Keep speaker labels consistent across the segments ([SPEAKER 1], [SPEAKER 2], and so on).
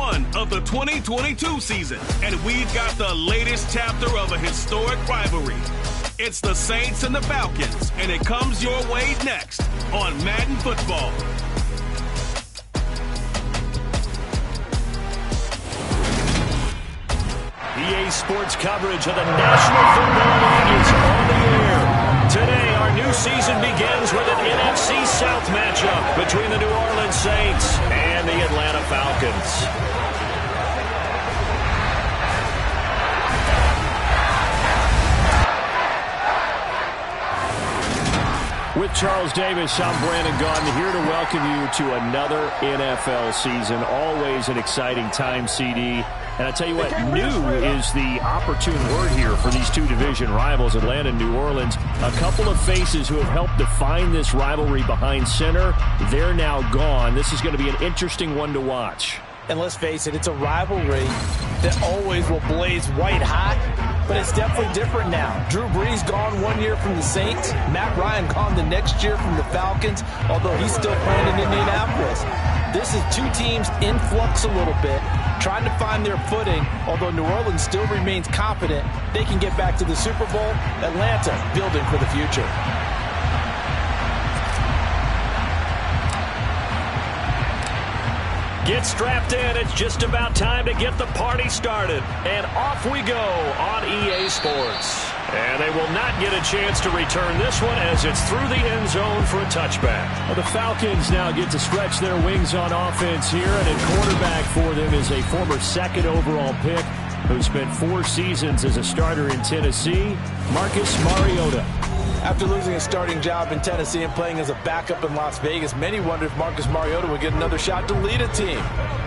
[SPEAKER 1] 1 of the 2022 season, and we've got the latest chapter of a historic rivalry. It's the Saints and the Falcons, and it comes your way next on Madden Football.
[SPEAKER 2] EA Sports coverage of the National Football League is on the air. Today, our new season begins with an NFC South matchup between the New Orleans Saints and the Atlanta Falcons. With Charles Davis, I'm Brandon Gaudin, here to welcome you to another NFL season. Always an exciting time, CD. And I tell you what, new is the opportune word here for these two division rivals, Atlanta and New Orleans. A couple of faces who have helped define this rivalry behind center, they're now gone. This is going to be an interesting one to watch.
[SPEAKER 3] And let's face it, it's a rivalry that always will blaze white hot, but it's definitely different now. Drew Brees gone 1 year from the Saints. Matt Ryan gone the next year from the Falcons, although he's still playing in Indianapolis. This is two teams in flux a little bit, trying to find their footing, although New Orleans still remains confident they can get back to the Super Bowl. Atlanta building for the future.
[SPEAKER 2] Get strapped in. It's just about time to get the party started. And off we go on EA Sports. And they will not get a chance to return this one as it's through the end zone for a touchback. Well, the Falcons now get to stretch their wings on offense here. And at quarterback for them is a former second overall pick who spent 4 seasons as a starter in Tennessee, Marcus Mariota.
[SPEAKER 3] After losing his starting job in Tennessee and playing as a backup in Las Vegas, many wondered if Marcus Mariota would get another shot to lead a team.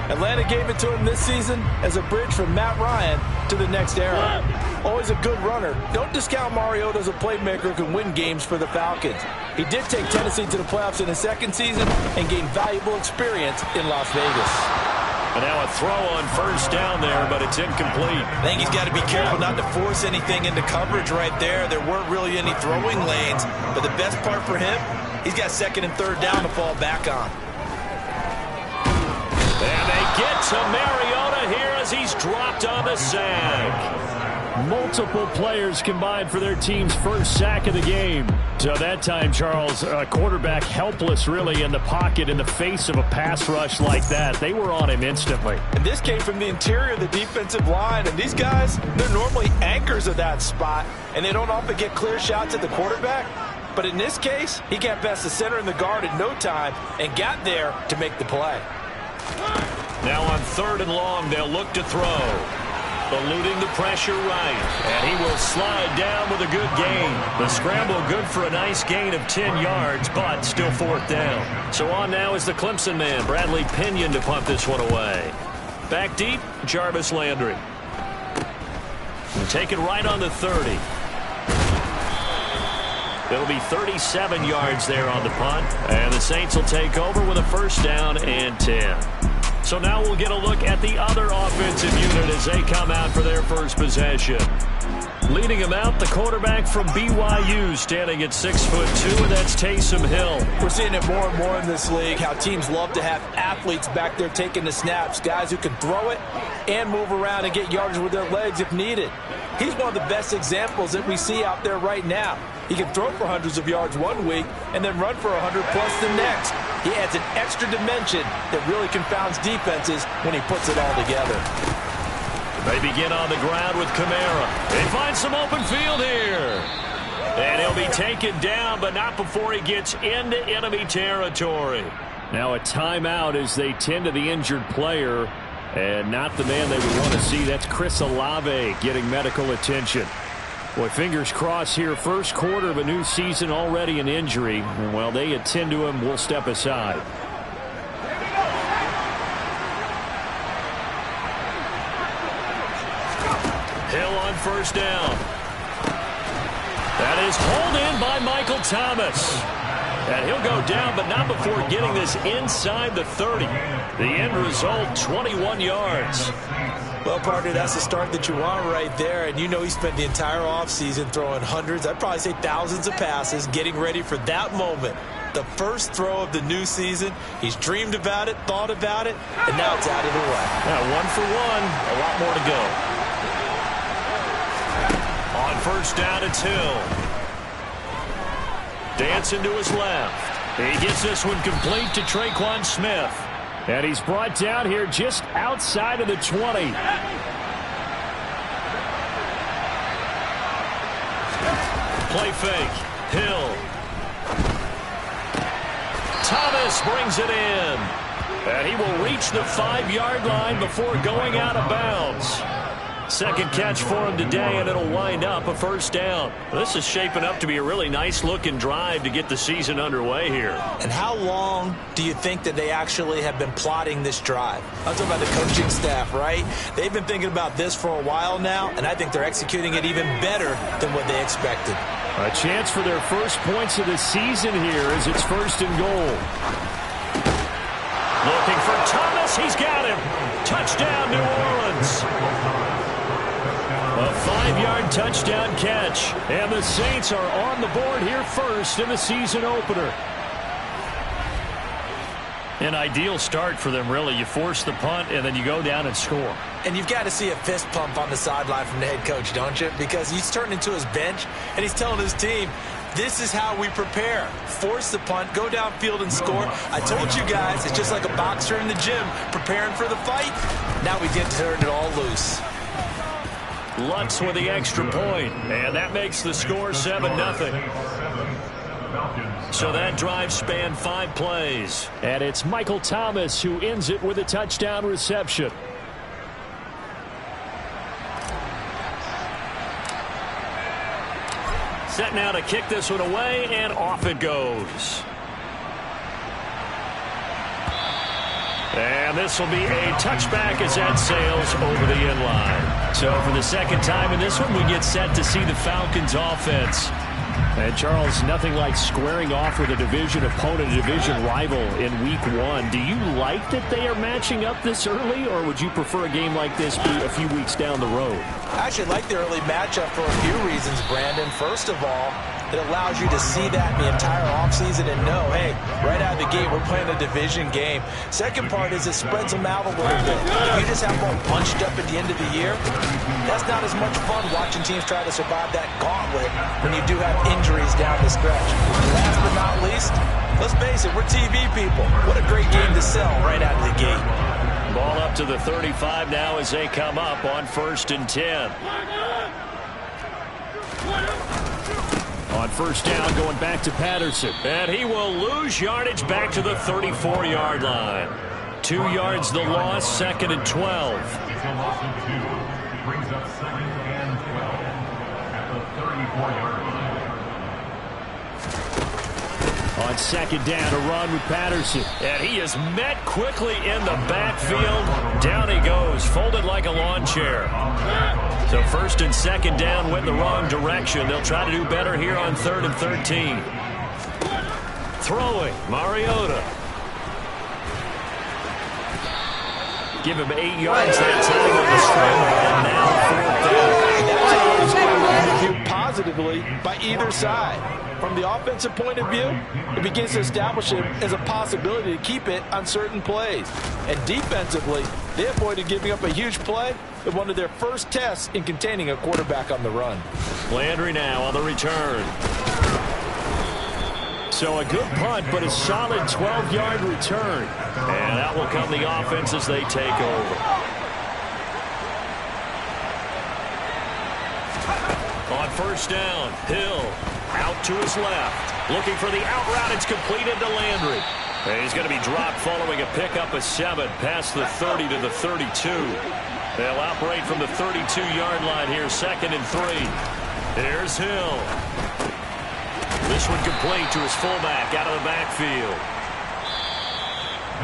[SPEAKER 3] Atlanta gave it to him this season as a bridge from Matt Ryan to the next era. Always a good runner. Don't discount Mariota as a playmaker who can win games for the Falcons. He did take Tennessee to the playoffs in his second season and gained valuable experience in Las Vegas.
[SPEAKER 2] And now a throw on first down there, but it's incomplete.
[SPEAKER 4] I think he's got to be careful not to force anything into coverage right there. There weren't really any throwing lanes, but the best part for him, he's got second and third down to fall back on.
[SPEAKER 2] And they get to Mariota here as he's dropped on the sack. Multiple players combined for their team's first sack of the game. So that time, Charles, quarterback helpless really in the pocket in the face of a pass rush like that. They were on him instantly.
[SPEAKER 3] And this came from the interior of the defensive line. And these guys, they're normally anchors of that spot, and they don't often get clear shots at the quarterback. But in this case, he got past the center and the guard in no time and got there to make the play.
[SPEAKER 2] Now on 3rd and long, they'll look to throw. Eluding the pressure right, and he will slide down with a good gain. The scramble good for a nice gain of 10 yards, but still 4th down. So on now is the Clemson man, Bradley Pinion, to punt this one away. Back deep, Jarvis Landry. And take it right on the 30. It'll be 37 yards there on the punt, and the Saints will take over with a first down and 10. So now we'll get a look at the other offensive unit as they come out for their first possession. Leading them out, the quarterback from BYU, standing at 6'2", and that's Taysom Hill.
[SPEAKER 3] We're seeing it more and more in this league, how teams love to have athletes back there taking the snaps, guys who can throw it and move around and get yardage with their legs if needed. He's one of the best examples that we see out there right now. He can throw for hundreds of yards one week and then run for 100+ the next. He adds an extra dimension that really confounds defenses when he puts it all together.
[SPEAKER 2] They begin on the ground with Kamara. They find some open field here. And he'll be taken down, but not before he gets into enemy territory. Now a timeout as they tend to the injured player. And not the man they would want to see. That's Chris Olave getting medical attention. Boy, fingers crossed here. First quarter of a new season, already an injury. And while they attend to him, we'll step aside. Hill on first down. That is hauled in by Michael Thomas. And he'll go down, but not before getting this inside the 30. The end result, 21 yards.
[SPEAKER 3] Well, partner, that's the start that you want right there. And you know he spent the entire offseason throwing hundreds, I'd probably say thousands of passes, getting ready for that moment.
[SPEAKER 4] The first throw of the new season. He's dreamed about it, thought about it, and now it's out of the way.
[SPEAKER 2] Now 1 for 1. A lot more to go. On first down, it's Hill. Dancing to his left. He gets this one complete to Traquan Smith. And he's brought down here just outside of the 20. Play fake. Hill. Thomas brings it in. And he will reach the 5-yard line before going out of bounds. Second catch for him today, and it'll wind up a first down. This is shaping up to be a really nice-looking drive to get the season underway here.
[SPEAKER 4] And how long do you think that they actually have been plotting this drive? I'm talking about the coaching staff, right? They've been thinking about this for a while now, and I think they're executing it even better than what they expected.
[SPEAKER 2] A chance for their first points of the season here as it's first and goal. Looking for Thomas. He's got him. Touchdown, New Orleans. A 5-yard touchdown catch. And the Saints are on the board here first in the season opener. An ideal start for them, really. You force the punt, and then you go down and score.
[SPEAKER 4] And you've got to see a fist pump on the sideline from the head coach, don't you? Because he's turning into his bench, and he's telling his team, this is how we prepare. Force the punt, go downfield and score. I told you guys, it's just like a boxer in the gym preparing for the fight. Now we get to turn it all loose.
[SPEAKER 2] Lutz with the extra point, and that makes the score 7-0. So that drive spanned 5 plays. And it's Michael Thomas who ends it with a touchdown reception. Set now to kick this one away, and off it goes. And this will be a touchback as that sails over the end line. So for the second time in this one, we get set to see the Falcons offense. And Charles, nothing like squaring off with a division opponent, a division rival in week 1. Do you like that they are matching up this early, or would you prefer a game like this be a few weeks down the road?
[SPEAKER 4] I actually like the early matchup for a few reasons, Brandon. First of all, it allows you to see that in the entire offseason and know, hey, right out of the gate, we're playing a division game. Second part is it spreads them out a little bit. If you just have them all bunched up at the end of the year, that's not as much fun watching teams try to survive that gauntlet when you do have injuries down the stretch. And last but not least, let's face it, we're TV people. What a great game to sell right out of the gate.
[SPEAKER 2] Ball up to the 35 now as they come up on 1st and 10. On first down, going back to Patterson. And he will lose yardage back to the 34-yard line. 2 yards the loss, 2nd and 12.
[SPEAKER 5] Brings up 2nd and 12 at the 34-yard line.
[SPEAKER 2] On second down, a run with Patterson. And he is met quickly in the backfield. Down he goes, folded like a lawn chair. So 1st and 2nd down went the wrong direction. They'll try to do better here on 3rd and 13. Throwing, Mariota. Give him 8 yards that time on the scramble. And now 4th down.
[SPEAKER 3] That's viewed positively by either side. From the offensive point of view, it begins to establish it as a possibility to keep it on certain plays. And defensively, they avoided giving up a huge play in one of their first tests in containing a quarterback on the run.
[SPEAKER 2] Landry now on the return. So a good punt, but a solid 12-yard return. And out will come the offense as they take over. On first down, Hill out to his left. Looking for the out route. It's completed to Landry. And he's going to be dropped following a pickup of 7 past the 30 to the 32. They'll operate from the 32-yard line here, 2nd and 3. Here's Hill. This one complete to his fullback out of the backfield.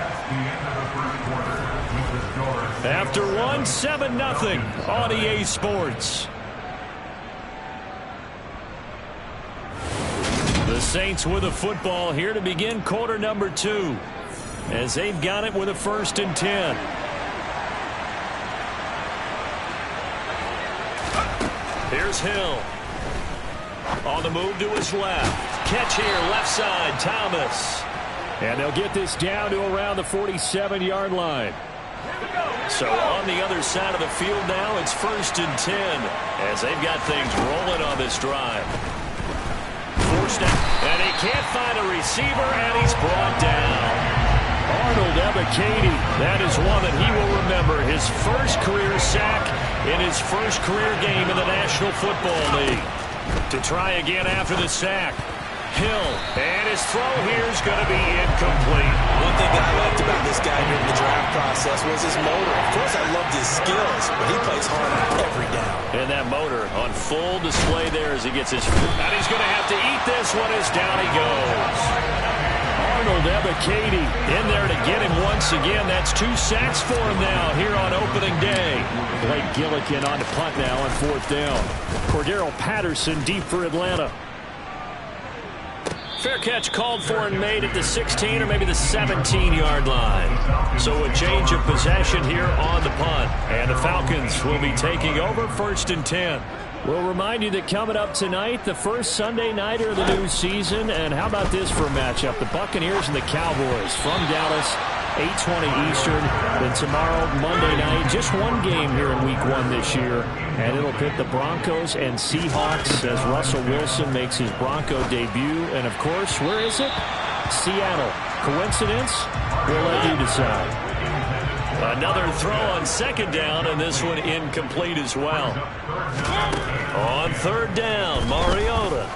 [SPEAKER 5] That's the end of the first quarter with the score.
[SPEAKER 2] After 7-0 on EA Sports. The Saints with a football here to begin quarter number 2. As they've got it with a 1st and 10. Here's Hill. On the move to his left. catch here, left side, Thomas.
[SPEAKER 6] And they'll get this down to around the 47-yard line.
[SPEAKER 2] So on the other side of the field now, it's 1st and 10 as they've got things rolling on this drive. Forced down, and he can't find a receiver, and he's brought down.
[SPEAKER 6] Arnold Ebiketie, that is one that he will remember. His first career sack in his first career game in the National Football League. To try again after the sack. Hill, and his throw here is going to be incomplete.
[SPEAKER 4] One thing that I liked about this guy during the draft process was his motor. Of course, I loved his skills, but he plays hard every down.
[SPEAKER 2] And that motor on full display there as he gets his... And he's going to have to eat this one as down he goes.
[SPEAKER 6] Arnold Ebiketie in there to get him once again. That's 2 sacks for him now here on opening day. Blake Gillikin on the punt now on 4th down. Cordero Patterson deep for Atlanta.
[SPEAKER 2] Fair catch called for and made at the 16 or maybe the 17-yard line. So a change of possession here on the punt. And the Falcons will be taking over 1st and 10.
[SPEAKER 6] We'll remind you that coming up tonight, the first Sunday nighter of the new season. And how about this for a matchup? The Buccaneers and the Cowboys from Dallas, 8:20 Eastern. Then tomorrow, Monday night, just one game here in Week 1 this year. And it'll pit the Broncos and Seahawks as Russell Wilson makes his Bronco debut. And, of course, where is it? Seattle. Coincidence? We'll let you decide.
[SPEAKER 2] Another throw on 2nd down, and this one incomplete as well. On 3rd down, Mariota.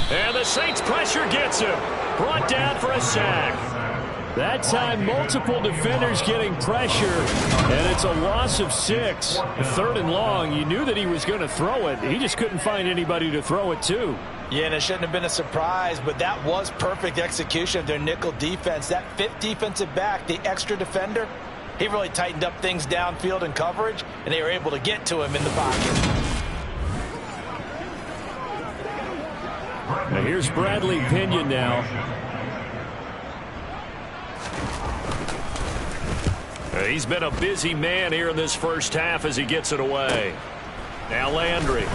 [SPEAKER 2] And the Saints pressure gets him. Brought down for a sack.
[SPEAKER 6] That time, multiple defenders getting pressure, and it's a loss of 6. 3rd and long, you knew that he was going to throw it. He just couldn't find anybody to throw it to.
[SPEAKER 4] Yeah, and it shouldn't have been a surprise, but that was perfect execution of their nickel defense. That 5th defensive back, the extra defender, he really tightened up things downfield in coverage, and they were able to get to him in the pocket.
[SPEAKER 6] Now here's Bradley Pinion now.
[SPEAKER 2] He's been a busy man here in this first half as he gets it away. Now Landry.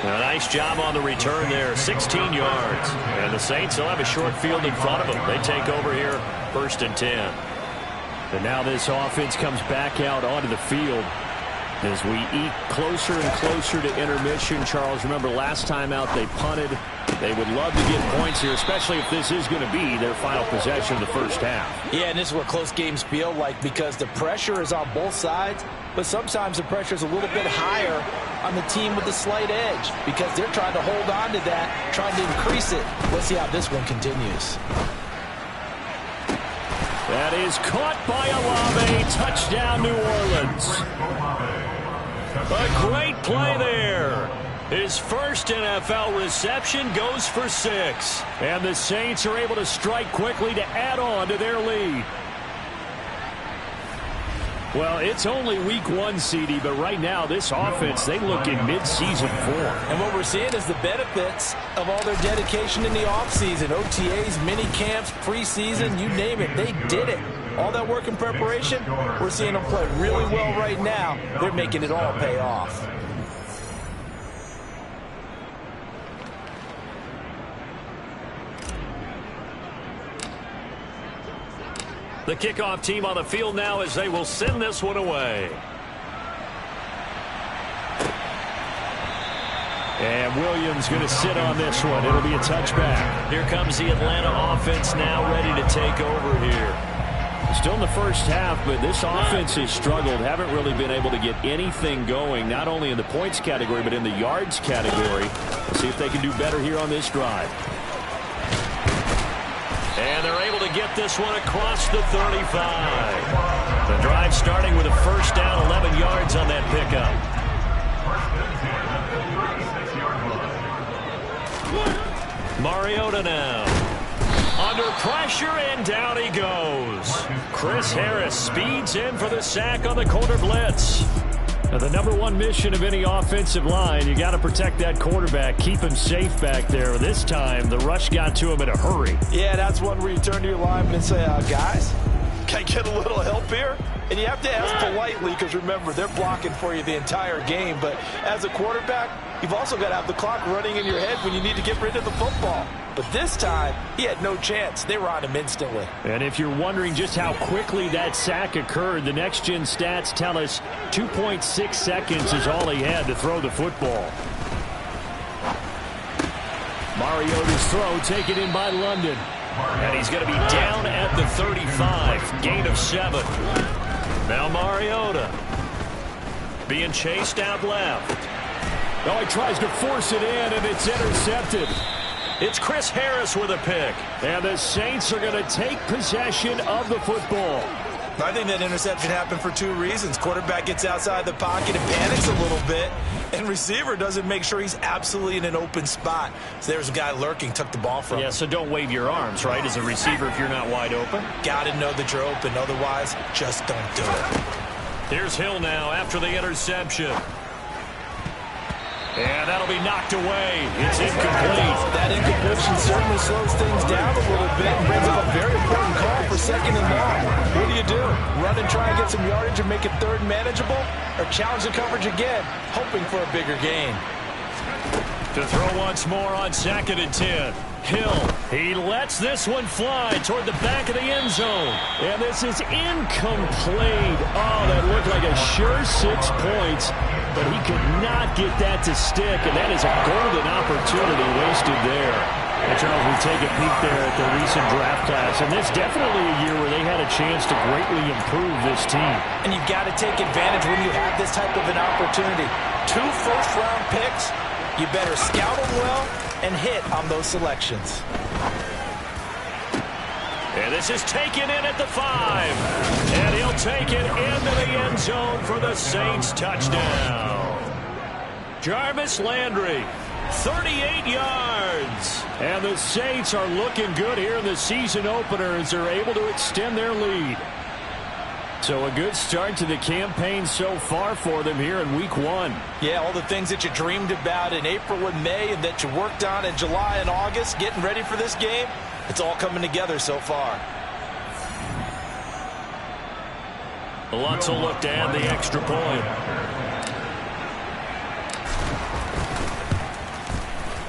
[SPEAKER 2] A nice job on the return there, 16 yards. And the Saints will have a short field in front of them. They take over here, 1st and 10.
[SPEAKER 6] And now this offense comes back out onto the field as we eat closer and closer to intermission. Charles, remember last time out they punted. They would love to get points here, especially if this is going to be their final possession of the first half.
[SPEAKER 4] Yeah, and this is what close games feel like because the pressure is on both sides, but sometimes the pressure is a little bit higher on the team with the slight edge because they're trying to hold on to that, trying to increase it. Let's see how this one continues.
[SPEAKER 6] That is caught by Olave. Touchdown, New Orleans.
[SPEAKER 2] A great play there. His first NFL reception goes for 6.
[SPEAKER 6] And the Saints are able to strike quickly to add on to their lead. Well, it's only week 1, CD, but right now this offense, they look in mid-season form.
[SPEAKER 4] And what we're seeing is the benefits of all their dedication in the offseason. OTAs, mini camps, preseason, you name it, they did it. All that work in preparation, we're seeing them play really well right now. They're making it all pay off.
[SPEAKER 2] The kickoff team on the field now as they will send this one away.
[SPEAKER 6] And Williams going to sit on this one. It'll be a touchback.
[SPEAKER 2] Here comes the Atlanta offense now ready to take over here.
[SPEAKER 6] Still in the first half, but this offense has struggled. Haven't really been able to get anything going, not only in the points category, but in the yards category. We'll see if they can do better here on this drive.
[SPEAKER 2] And they're able to get this one across the 35. The drive starting with a first down, 11 yards on that pickup. Mariota now. Under pressure, and down he goes. Chris Harris speeds in for the sack on the corner blitz.
[SPEAKER 6] Now, the number one mission of any offensive line, you got to protect that quarterback, keep him safe back there. This time, the rush got to him in a hurry.
[SPEAKER 4] Yeah, that's one where you turn to your lineman and say, guys, get a little help here? And you have to ask politely because, remember, they're blocking for you the entire game. But as a quarterback, you've also got to have the clock running in your head when you need to get rid of the football. But this time, he had no chance. They were on him instantly.
[SPEAKER 6] And if you're wondering just how quickly that sack occurred, the next-gen stats tell us 2.6 seconds is all he had to throw the football. Mariota's throw taken in by London. And he's going to be down at the 35. Gain of 7. Now Mariota being chased out left. Oh, he tries to force it in, and it's intercepted. It's Chris Harris with a pick. And the Saints are going to take possession of the football.
[SPEAKER 4] I think that interception happened for 2 reasons. Quarterback gets outside the pocket and panics a little bit, and receiver doesn't make sure he's absolutely in an open spot. So there's a guy lurking, took the ball from him.
[SPEAKER 6] Yeah, so don't wave your arms, right, as a receiver if you're not wide open.
[SPEAKER 4] Got to know that you're open. Otherwise, just don't do it.
[SPEAKER 2] Here's Hill now after the interception. And that'll be knocked away. It's incomplete.
[SPEAKER 4] That incompletion certainly slows things down a little bit and brings up a very important call for 2nd and long. What do? Run and try and get some yardage and make it 3rd and manageable? Or challenge the coverage again, hoping for a bigger gain?
[SPEAKER 2] To throw once more on 2nd and 10. Hill, he lets this one fly toward the back of the end zone.
[SPEAKER 6] And this is incomplete. Oh, that looked like a sure 6 points. But he could not get that to stick, and that is a golden opportunity wasted there. And Charles, we take a peek there at the recent draft class, and it's definitely a year where they had a chance to greatly improve this team.
[SPEAKER 4] And you've got to take advantage when you have this type of an opportunity. 2 first-round picks, you better scout them well and hit on those selections.
[SPEAKER 2] And this is taken in at the 5. And he'll take it into the end zone for the Saints touchdown. Jarvis Landry, 38 yards.
[SPEAKER 6] And the Saints are looking good here in the season opener as they're able to extend their lead. So a good start to the campaign so far for them here in week 1.
[SPEAKER 4] Yeah, all the things that you dreamed about in April and May and that you worked on in July and August, getting ready for this game, it's all coming together so far.
[SPEAKER 2] Lutz will look to add the extra point.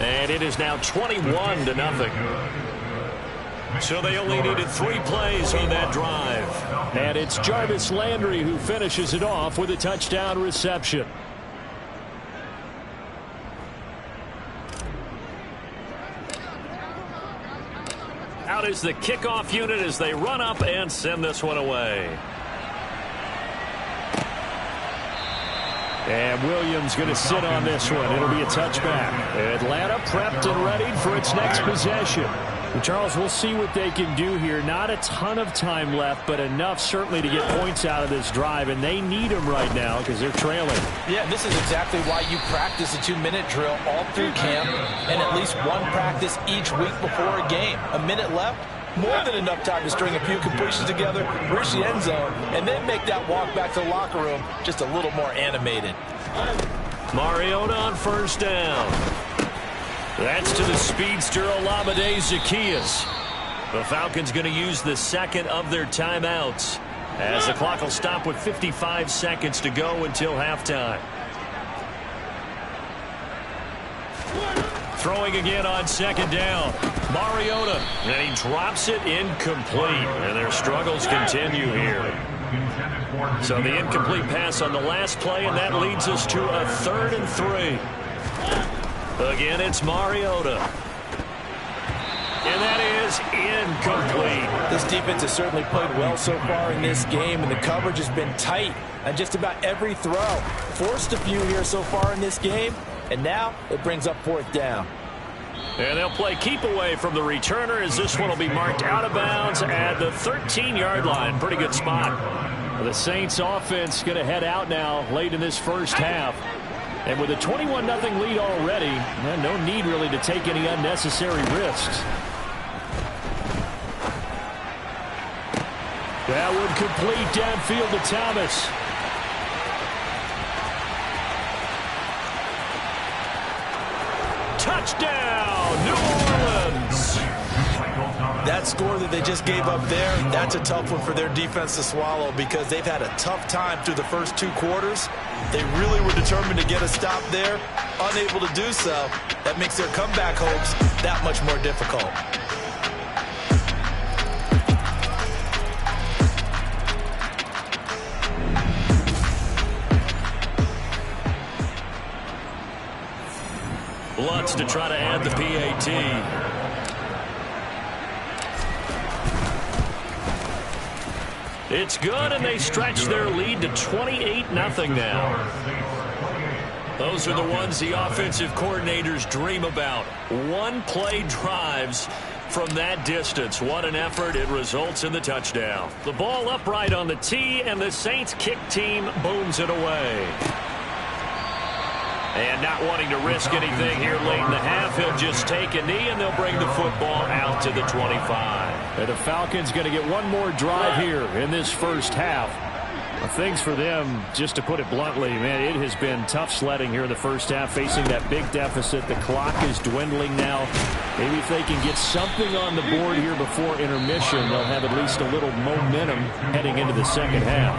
[SPEAKER 2] And it is now 21-0. So they only needed 3 plays on that drive.
[SPEAKER 6] And it's Jarvis Landry who finishes it off with a touchdown reception.
[SPEAKER 2] Out is the kickoff unit as they run up and send this one away.
[SPEAKER 6] And Williams going to sit on this one. It'll be a touchback. Atlanta prepped and ready for its next possession. And Charles, we'll see what they can do here. Not a ton of time left, but enough certainly to get points out of this drive. And they need them right now because they're trailing.
[SPEAKER 4] Yeah, this is exactly why you practice a 2-minute drill all through camp and at least 1 practice each week before a game. A minute left, more than enough time to string a few completions together, reach the end zone, and then make that walk back to the locker room just a little more animated.
[SPEAKER 2] Mariota on 1st down. That's to the speedster Olamide Zaccheaus. The Falcons going to use the 2nd of their timeouts as the clock will stop with 55 seconds to go until halftime. Throwing again on 2nd down. Mariota, and he drops it incomplete. And their struggles continue here. So the incomplete pass on the last play, and that leads us to a 3rd and 3. Again, it's Mariota. And that is incomplete.
[SPEAKER 4] This defense has certainly played well so far in this game, and the coverage has been tight on just about every throw. Forced a few here so far in this game, and now it brings up 4th down.
[SPEAKER 2] And they'll play keep away from the returner as this one will be marked out of bounds at the 13-yard line. Pretty good spot.
[SPEAKER 6] The Saints offense going to head out now late in this first half. And with a 21-0 lead already, no need really to take any unnecessary risks. That would complete downfield to Thomas.
[SPEAKER 2] Touchdown, New Orleans.
[SPEAKER 4] That score that they just gave up there, that's a tough one for their defense to swallow because they've had a tough time through the first 2 quarters. They really were determined to get a stop there, unable to do so. That makes their comeback hopes that much more difficult.
[SPEAKER 2] Lutz to try to add the PAT. It's good, and they stretch their lead to 28-0 now. Those are the ones the offensive coordinators dream about. One-play drives from that distance. What an effort. It results in the touchdown. The ball upright on the tee, and the Saints kick team booms it away. And not wanting to risk anything here late in the half, he'll just take a knee, and they'll bring the football out to the 25.
[SPEAKER 6] And the Falcons going to get one more drive here in this first half. Things for them, just to put it bluntly, man, it has been tough sledding here in the first half, facing that big deficit. The clock is dwindling now. Maybe if they can get something on the board here before intermission, they'll have at least a little momentum heading into the second half.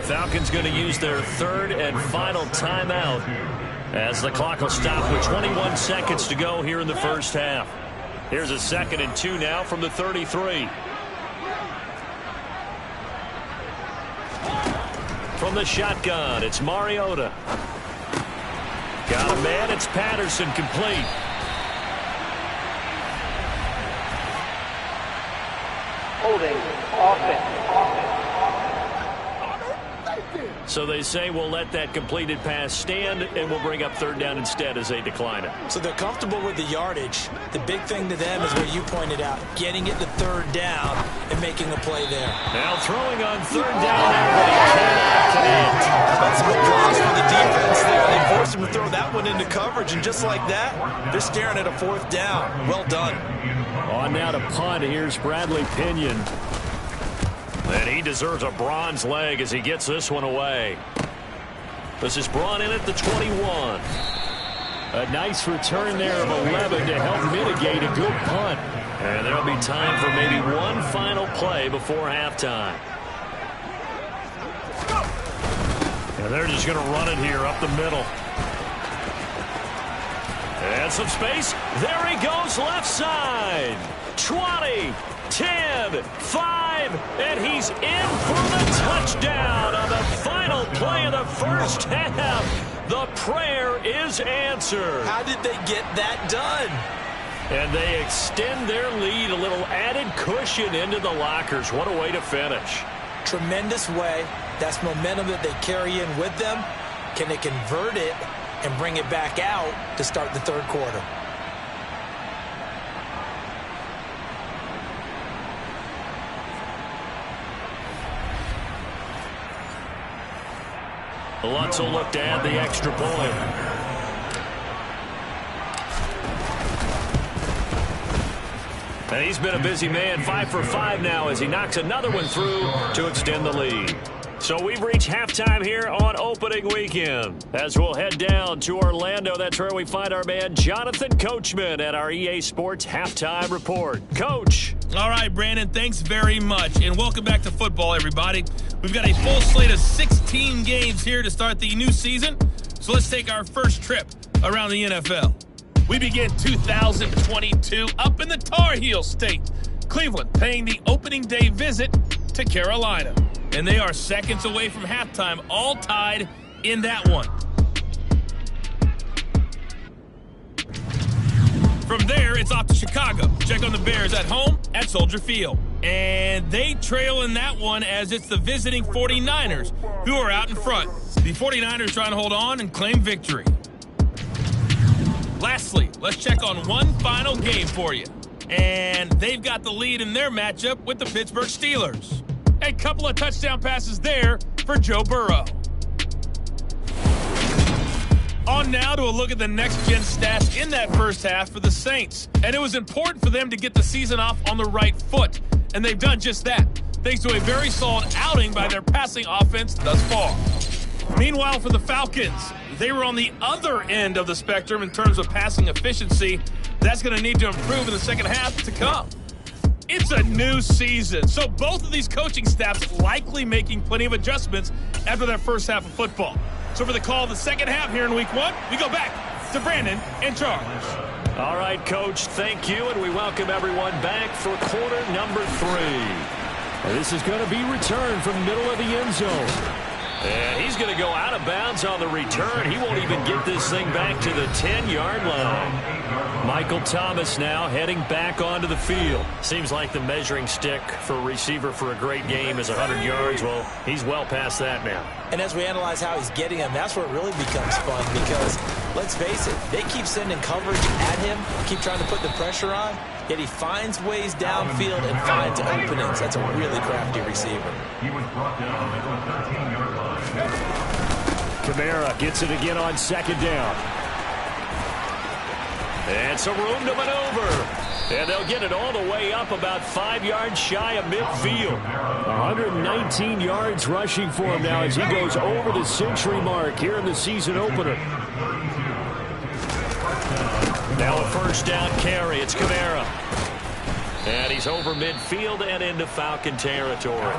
[SPEAKER 2] Falcons going to use their third and final timeout as the clock will stop with 21 seconds to go here in the first half. Here's a 2nd and 2 now from the 33. From the shotgun, it's Mariota. Got a man, it's Patterson, complete.
[SPEAKER 7] Holding, offense.
[SPEAKER 2] So they say we'll let that completed pass stand, and we'll bring up 3rd down instead as they decline it.
[SPEAKER 4] So they're comfortable with the yardage. The big thing to them is what you pointed out, getting it to 3rd down and making a play there.
[SPEAKER 2] Now throwing on 3rd down there, but he cannot connect.
[SPEAKER 4] That's a good draws for the defense there. They forced him to throw that one into coverage, and just like that, they're staring at a 4th down. Well done.
[SPEAKER 6] On now to punt. Here's Bradley Pinion.
[SPEAKER 2] And he deserves a bronze leg as he gets this one away. This is brought in at the 21.
[SPEAKER 6] A nice return there of 11 to help mitigate a good punt.
[SPEAKER 2] And there'll be time for maybe one final play before halftime. And they're just going to run it here up the middle. And some space. There he goes left side. 20. 10, 5, and he's in for the touchdown on the final play of the first half. The prayer is answered.
[SPEAKER 4] How did they get that done?
[SPEAKER 2] And they extend their lead, a little added cushion into the lockers. What a way to finish.
[SPEAKER 4] Tremendous way. That's momentum that they carry in with them. Can they convert it and bring it back out to start the 3rd quarter?
[SPEAKER 2] Lutz will look to add the extra point. And he's been a busy man, 5 for 5 now as he knocks another one through to extend the lead. So we've reached halftime here on opening weekend. As we'll head down to Orlando, that's where we find our man Jonathan Coachman at our EA Sports Halftime Report. Coach.
[SPEAKER 8] All right, Brandon, thanks very much. And welcome back to football, everybody. We've got a full slate of 16 games here to start the new season. So let's take our first trip around the NFL. We begin 2022 up in the Tar Heel State. Cleveland paying the opening day visit to Carolina. And they are seconds away from halftime, all tied in that one. From there, it's off to Chicago. Check on the Bears at home at Soldier Field. And they trail in that one as it's the visiting 49ers who are out in front. The 49ers trying to hold on and claim victory. Lastly, let's check on one final game for you. And they've got the lead in their matchup with the Pittsburgh Steelers. A couple of touchdown passes there for Joe Burrow. On now to a look at the next-gen stats in that first half for the Saints. And it was important for them to get the season off on the right foot. And they've done just that, thanks to a very solid outing by their passing offense thus far. Meanwhile, for the Falcons, they were on the other end of the spectrum in terms of passing efficiency. That's going to need to improve in the second half to come. It's a new season, so both of these coaching staffs likely making plenty of adjustments after their first half of football. So for the call of the second half here in week 1, we go back to Brandon and Charles.
[SPEAKER 2] All right, Coach, thank you, and we welcome everyone back for quarter number 3.
[SPEAKER 6] This is going to be returned from the middle of the end zone.
[SPEAKER 2] And he's going to go out of bounds on the return. He won't even get this thing back to the 10-yard line. Michael Thomas now heading back onto the field. Seems like the measuring stick for a receiver for a great game is 100 yards. Well, he's well past that now.
[SPEAKER 4] And as we analyze how he's getting them, that's where it really becomes fun because, let's face it, they keep sending coverage at him, keep trying to put the pressure on, yet he finds ways downfield and finds openings. That's a really crafty receiver.
[SPEAKER 5] He was brought down at the 13-yard line.
[SPEAKER 6] Kamara gets it again on second down.
[SPEAKER 2] And some room to maneuver. And they'll get it all the way up about 5 yards shy of midfield.
[SPEAKER 6] 119 yards rushing for him now as he goes over the century mark here in the season opener.
[SPEAKER 2] Now a first down carry. It's Kamara. And he's over midfield and into Falcon territory.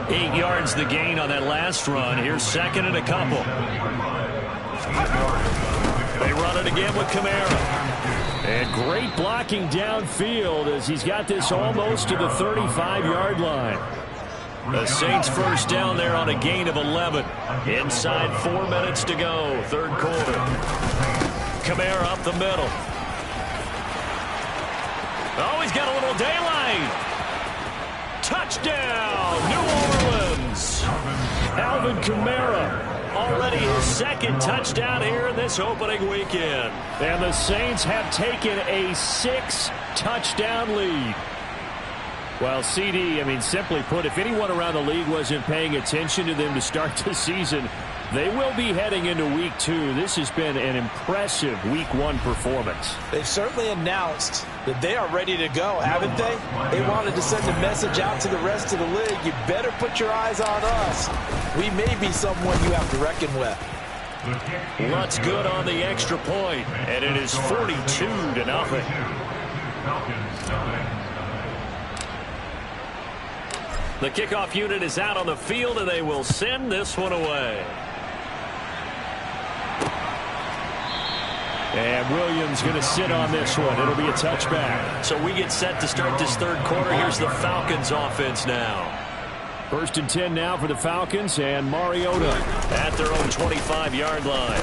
[SPEAKER 2] 8 yards the gain on that last run. Here's second and a couple. They run it again with Kamara.
[SPEAKER 6] And great blocking downfield as he's got this almost to the 35-yard line.
[SPEAKER 2] The Saints first down there on a gain of 11. Inside 4 minutes to go, third quarter. Kamara up the middle. Oh, he's got a little daylight. Touchdown, New Orleans.
[SPEAKER 6] Alvin Kamara.
[SPEAKER 2] Already his second touchdown here in this opening weekend.
[SPEAKER 6] And the Saints have taken a 6-touchdown lead. Well, CD, simply put, if anyone around the league wasn't paying attention to them to start the season, they will be heading into week 2. This has been an impressive week 1 performance.
[SPEAKER 4] They've certainly announced that they are ready to go, haven't they? They wanted to send a message out to the rest of the league. You better put your eyes on us. We may be someone you have to reckon with.
[SPEAKER 2] Lutz good on the extra point, and it is 42-0. The kickoff unit is out on the field, and they will send this one away.
[SPEAKER 6] And Williams going to sit on this one. It'll be a touchback.
[SPEAKER 2] So we get set to start this third quarter. Here's the Falcons offense now.
[SPEAKER 6] First and 10 now for the Falcons, and Mariota
[SPEAKER 2] at their own 25-yard line.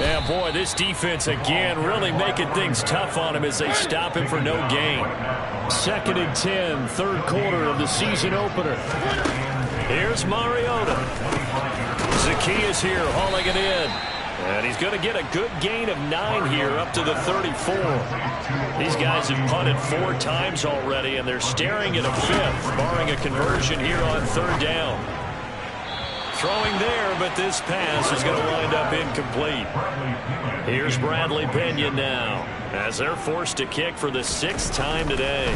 [SPEAKER 6] And boy, this defense again really making things tough on him as they stop him for no gain. Second and 10, third quarter of the season opener.
[SPEAKER 2] Here's Mariota. Zacchaeus here hauling it in. And he's going to get a good gain of 9 here up to the 34. These guys have punted 4 times already, and they're staring at a 5th, barring a conversion here on third down. Throwing there, but this pass is going to wind up incomplete. Here's Bradley Pinion now, as they're forced to kick for the 6th time today.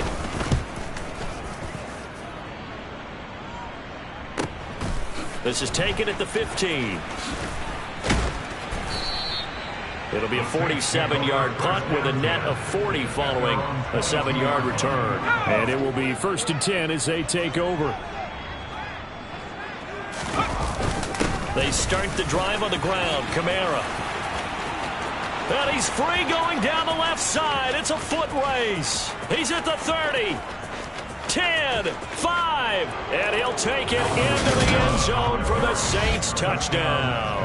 [SPEAKER 2] This is taken at the 15. It'll be a 47-yard punt with a net of 40 following a 7-yard return.
[SPEAKER 6] And it will be first and 10 as they take over.
[SPEAKER 2] They start the drive on the ground. Kamara. And he's free going down the left side. It's a foot race. He's at the 30. 10, 5, and he'll take it into the end zone for the Saints touchdown.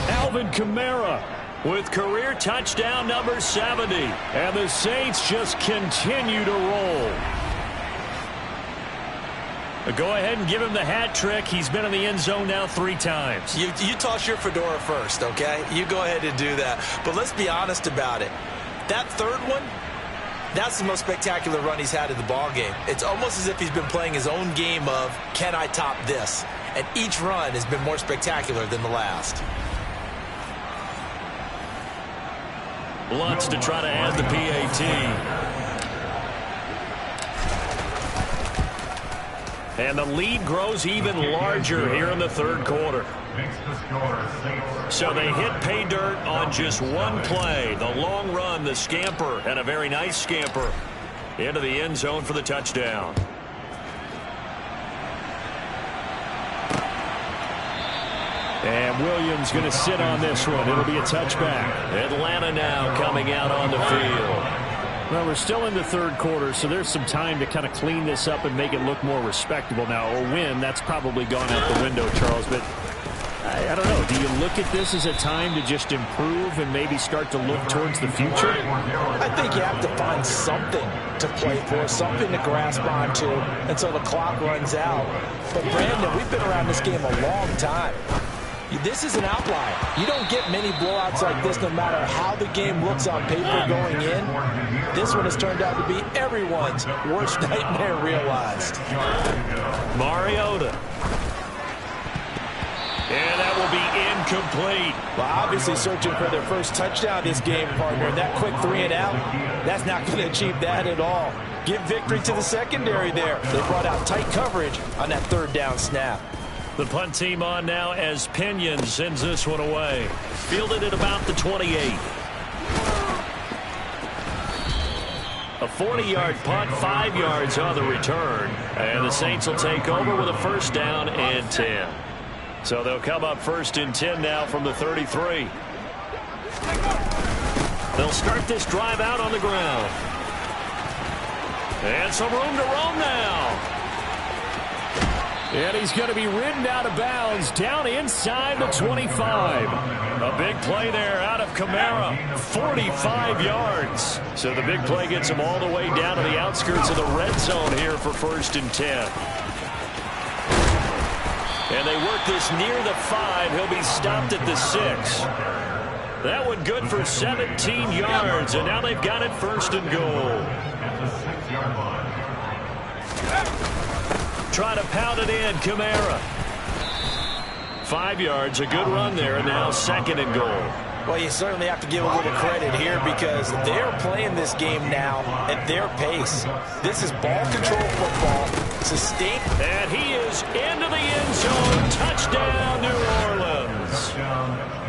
[SPEAKER 6] Alvin Kamara
[SPEAKER 2] with career touchdown number 70.
[SPEAKER 6] And the Saints just continue to roll.
[SPEAKER 2] Go ahead and give him the hat trick. He's been in the end zone now 3 times.
[SPEAKER 4] You toss your fedora first, okay? You go ahead and do that. But let's be honest about it. That third one, that's the most spectacular run he's had in the ball game. It's almost as if he's been playing his own game of, can I top this? And each run has been more spectacular than the last.
[SPEAKER 2] Lutz to try to add the PAT. And the lead grows even larger here in the third quarter. So they hit pay dirt on just one play. The long run, the scamper, and a very nice scamper. into the end zone for the touchdown.
[SPEAKER 6] And Williams going to sit on this one. It'll be a touchback.
[SPEAKER 2] Atlanta now coming out on the field.
[SPEAKER 6] Well, we're still in the third quarter, so there's some time to kind of clean this up and make it look more respectable now. A win, that's probably gone out the window, Charles. But I don't know. Do you look at this as a time to just improve and maybe start to look towards the future?
[SPEAKER 4] I think you have to find something to play for, something to grasp onto until the clock runs out. But, Brandon, we've been around this game a long time. This is an outlier. You don't get many blowouts like this no matter how the game looks on paper going in. This one has turned out to be everyone's worst nightmare realized.
[SPEAKER 2] Mariota. And that will be incomplete.
[SPEAKER 4] Well, obviously searching for their first touchdown this game, partner. That quick 3 and out, that's not going to achieve that at all. Give victory to the secondary there. They brought out tight coverage on that third down snap.
[SPEAKER 2] The punt team on now as Pinion sends this one away. Fielded at about the 28. A 40-yard punt, 5 yards on the return. And the Saints will take over with a first down and 10. So they'll come up first and 10 now from the 33. They'll start this drive out on the ground. And some room to roam now.
[SPEAKER 6] And he's going to be ridden out of bounds down inside the 25.
[SPEAKER 2] A big play there out of Kamara. 45 yards. So the big play gets him all the way down to the outskirts of the red zone here for first and 10. And they work this near the 5. He'll be stopped at the 6. That one good for 17 yards. And now they've got it first and goal. Try to pound it in, Kamara. 5 yards, a good run there, and now second and goal.
[SPEAKER 4] Well, you certainly have to give a little credit here because they're playing this game now at their pace. This is ball control football, sustained.
[SPEAKER 2] And he is into the end zone. Touchdown, New Orleans.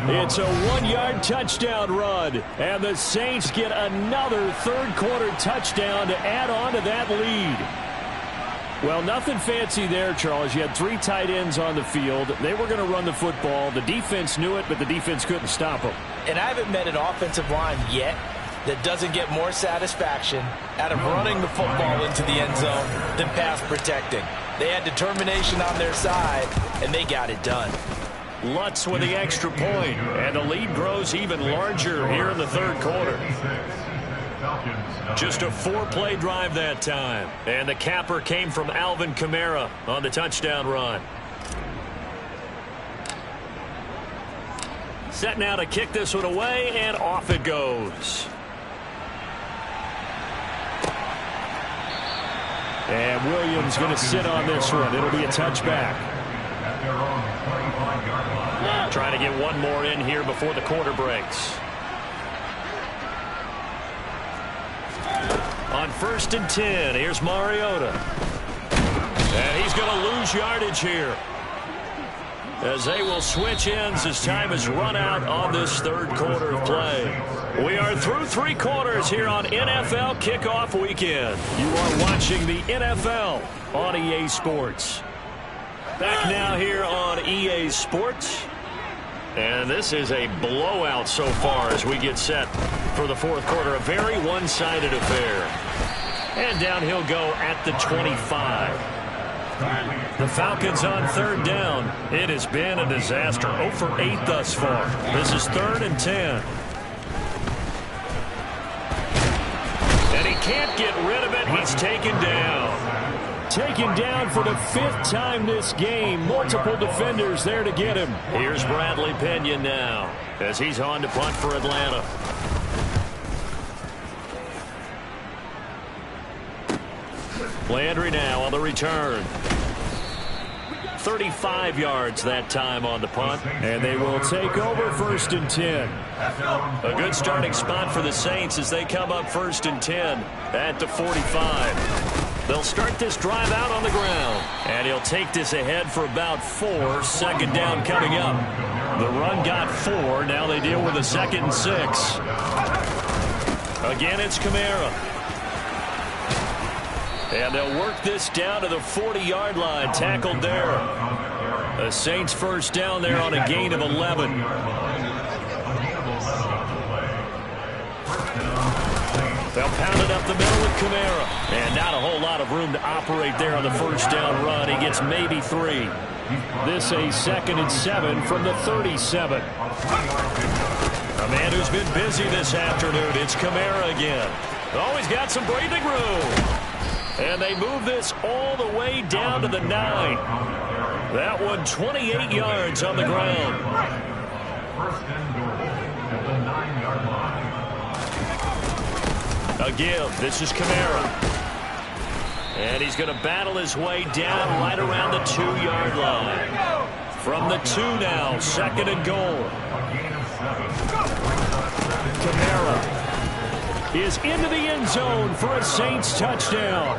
[SPEAKER 6] It's a 1-yard touchdown run, and the Saints get another third-quarter touchdown to add on to that lead. Well, nothing fancy there, Charles. You had 3 tight ends on the field. They were going to run the football. The defense knew it, but the defense couldn't stop them.
[SPEAKER 4] And I haven't met an offensive line yet that doesn't get more satisfaction out of running the football into the end zone than pass protecting. They had determination on their side, and they got it done.
[SPEAKER 2] Lutz with the extra point, and the lead grows even larger here in the third quarter. Just a 4-play drive that time. And the capper came from Alvin Kamara on the touchdown run. Set now to kick this one away, and off it goes.
[SPEAKER 6] And Williams going to sit on this one. It'll be a touchback.
[SPEAKER 2] Trying to get one more in here before the quarter breaks. On first and 10, here's Mariota. And he's going to lose yardage here, as they will switch ends as time is run out on this third quarter of play. We are through 3 quarters here on NFL Kickoff Weekend. You are watching the NFL on EA Sports. Back now here on EA Sports. And this is a blowout so far as we get set for the fourth quarter. A very one-sided affair. And down he'll go at the 25. The Falcons on third down. It has been a disaster. 0 for 8 thus far. This is 3rd and 10. And he can't get rid of it. He's taken down.
[SPEAKER 6] Taken down for the 5th time this game. Multiple defenders there to get him.
[SPEAKER 2] Here's Bradley Pinion now as he's on to punt for Atlanta. Landry now on the return. 35 yards that time on the punt.
[SPEAKER 6] And they will take over 1st and 10.
[SPEAKER 2] A good starting spot for the Saints as they come up 1st and 10 at the 45. They'll start this drive out on the ground. And he'll take this ahead for about 4. 2nd down coming up. The run got 4. Now they deal with a 2nd and 6. Again, it's Kamara. And they'll work this down to the 40-yard line. Tackled there. The Saints first down there on a gain of 11. They'll pound it up the middle with Kamara. And not a whole lot of room to operate there on the first down run. He gets maybe 3.
[SPEAKER 6] This a 2nd and 7 from the 37.
[SPEAKER 2] A man who's been busy this afternoon. It's Kamara again. Always got some breathing room. And they move this all the way down to the 9. That one 28 yards on the ground.
[SPEAKER 5] First and goal at the 9-yard line.
[SPEAKER 2] A give. This is Kamara. And he's going to battle his way down right around the 2-yard line. From the 2 now, 2nd and goal.
[SPEAKER 6] Kamara is into the end zone for a Saints touchdown.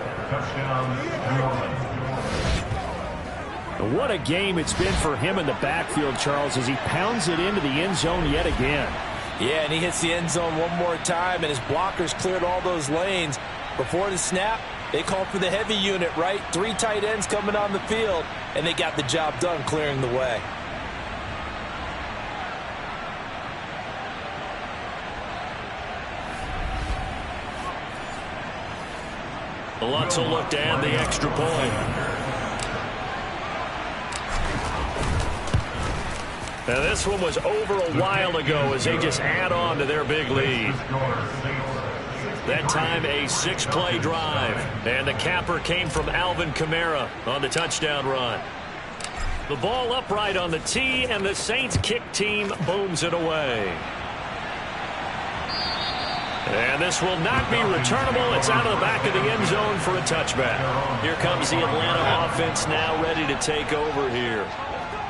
[SPEAKER 6] What a game it's been for him in the backfield, Charles, as he pounds it into the end zone yet again.
[SPEAKER 4] Yeah, and he hits the end zone one more time, and his blockers cleared all those lanes. Before the snap, they called for the heavy unit, right? 3 tight ends coming on the field, and they got the job done clearing the way.
[SPEAKER 2] Lots of look to add the extra point. Now this one was over a while ago as they just add on to their big lead. That time a 6-play drive. And the capper came from Alvin Kamara on the touchdown run. The ball upright on the tee, and the Saints kick team booms it away. And this will not be returnable. It's out of the back of the end zone for a touchback. Here comes the Atlanta offense now ready to take over here.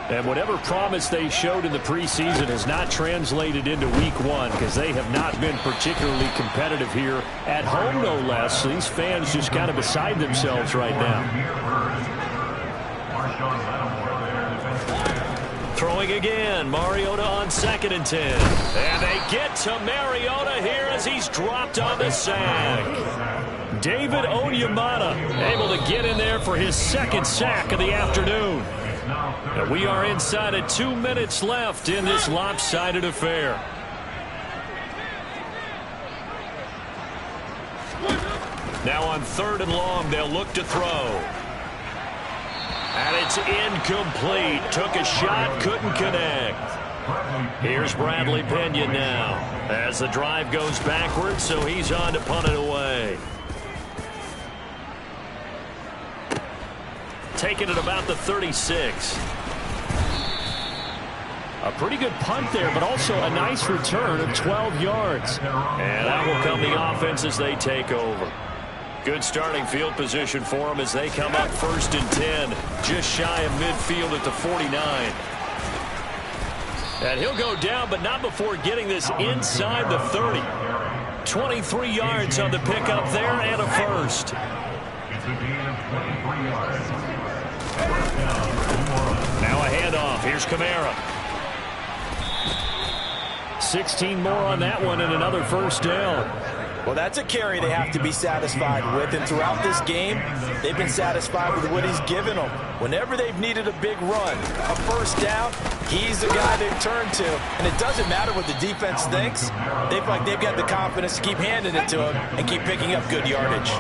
[SPEAKER 6] And whatever promise they showed in the preseason has not translated into week 1 because they have not been particularly competitive here at home, no less. So these fans just kind of beside themselves right now.
[SPEAKER 2] Throwing again, Mariota on 2nd and 10. And they get to Mariota here as he's dropped on the sack.
[SPEAKER 6] David Onyemata able to get in there for his 2nd sack of the afternoon.
[SPEAKER 2] And we are inside of 2 minutes left in this lopsided affair. Now on 3rd and long, they'll look to throw. And it's incomplete. Took a shot, couldn't connect. Here's Bradley Pena now as the drive goes backwards, so he's on to punt it away. Taking it about the 36.
[SPEAKER 6] A pretty good punt there, but also a nice return of 12 yards.
[SPEAKER 2] And out will come the offense as they take over. Good starting field position for them as they come up 1st and 10. Just shy of midfield at the 49. And he'll go down, but not before getting this inside the 30. 23 yards on the pickup there and a first. Now a handoff. Here's Kamara.
[SPEAKER 6] 16 more on that one and another first down.
[SPEAKER 4] Well, that's a carry they have to be satisfied with. And throughout this game, they've been satisfied with what he's given them. Whenever they've needed a big run, a first down, he's the guy they've turned to. And it doesn't matter what the defense thinks. They feel like they've got the confidence to keep handing it to him and keep picking up good yardage.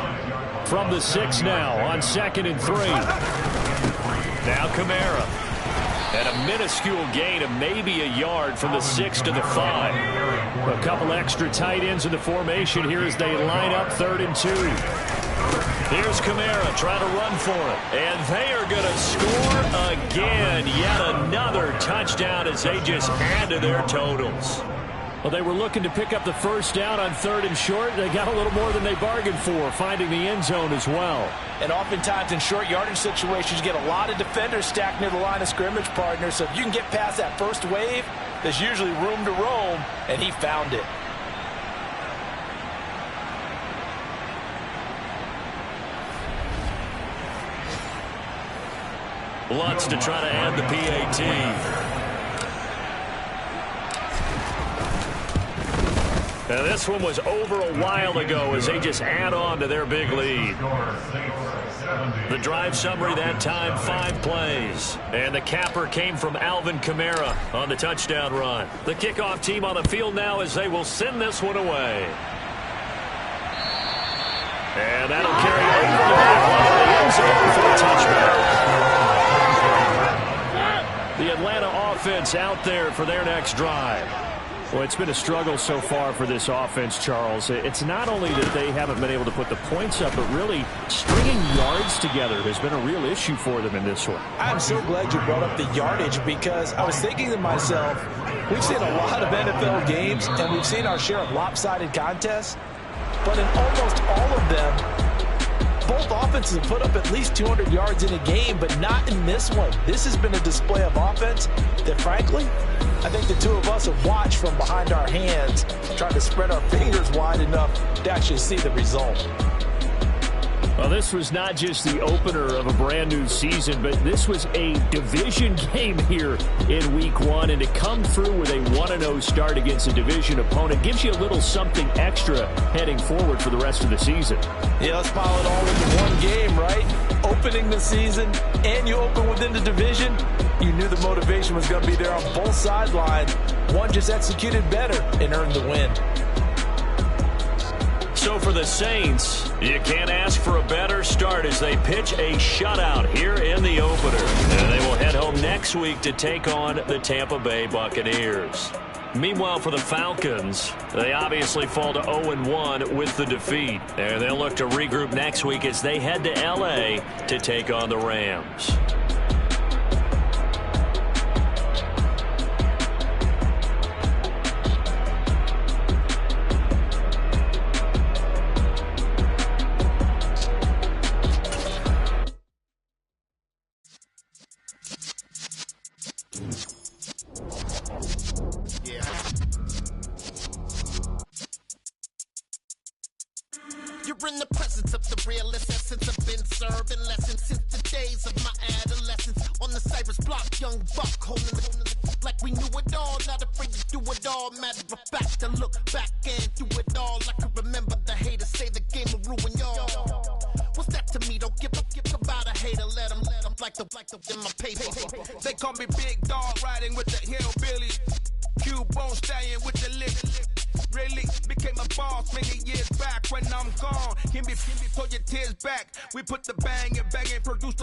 [SPEAKER 6] From the 6 now on 2nd and 3.
[SPEAKER 2] Now Kamara. And a minuscule gain of maybe a yard from the 6 to the 5.
[SPEAKER 6] A couple extra tight ends in the formation here as they line up 3rd and 2.
[SPEAKER 2] Here's Kamara trying to run for it. And they are going to score again. Yet another touchdown as they just add to their totals.
[SPEAKER 6] Well, they were looking to pick up the first down on 3rd and short. They got a little more than they bargained for, finding the end zone as well.
[SPEAKER 4] And oftentimes in short yardage situations, you get a lot of defenders stacked near the line of scrimmage, partner. So if you can get past that first wave, there's usually room to roam, and he found it.
[SPEAKER 2] Lutz to try to add the PAT. Now, this one was over a while ago as they just add on to their big lead. The drive summary that time, 5 plays. And the capper came from Alvin Kamara on the touchdown run. The kickoff team on the field now as they will send this one away. And that'll carry over the back line of the end zone for a touchback. The Atlanta offense out there for their next drive. Well, it's been a struggle so far for this offense, Charles. It's not only that they haven't been able to put the points up, but really stringing yards together has been a real issue for them in this one.
[SPEAKER 4] I'm so glad you brought up the yardage because I was thinking to myself, we've seen a lot of NFL games and we've seen our share of lopsided contests, but in almost all of them, both offenses have put up at least 200 yards in a game, but not in this one. This has been a display of offense that, frankly, I think the two of us have watched from behind our hands, trying to spread our fingers wide enough to actually see the result.
[SPEAKER 6] Well, this was not just the opener of a brand new season, but this was a division game here in week 1. And to come through with a 1-0 start against a division opponent gives you a little something extra heading forward for the rest of the season.
[SPEAKER 4] Yeah, let's pile it all into one game, right? Opening the season, and you open within the division. You knew the motivation was going to be there on both sidelines. One just executed better and earned the win.
[SPEAKER 2] So for the Saints, you can't ask for a better start as they pitch a shutout here in the opener. And they will head home next week to take on the Tampa Bay Buccaneers. Meanwhile, for the Falcons, they obviously fall to 0-1 with the defeat. And they'll look to regroup next week as they head to L.A. to take on the Rams.
[SPEAKER 9] You're in the presence of the realest essence. I've been serving lessons since the days of my adolescence. On the Cyrus block, young buck holding the like we knew it all. Not afraid to do it all. Matter of fact, to look back and do it all. I can remember the haters say the game will ruin y'all. What's that to me? Don't give about a hater. Let them like the in my paper.
[SPEAKER 10] They call me Big Dog, riding with the hillbilly. Cube-bone stallion with the lick. Really became a boss many years back. When I'm gone, give me pull your tears back. We put the bang and produce.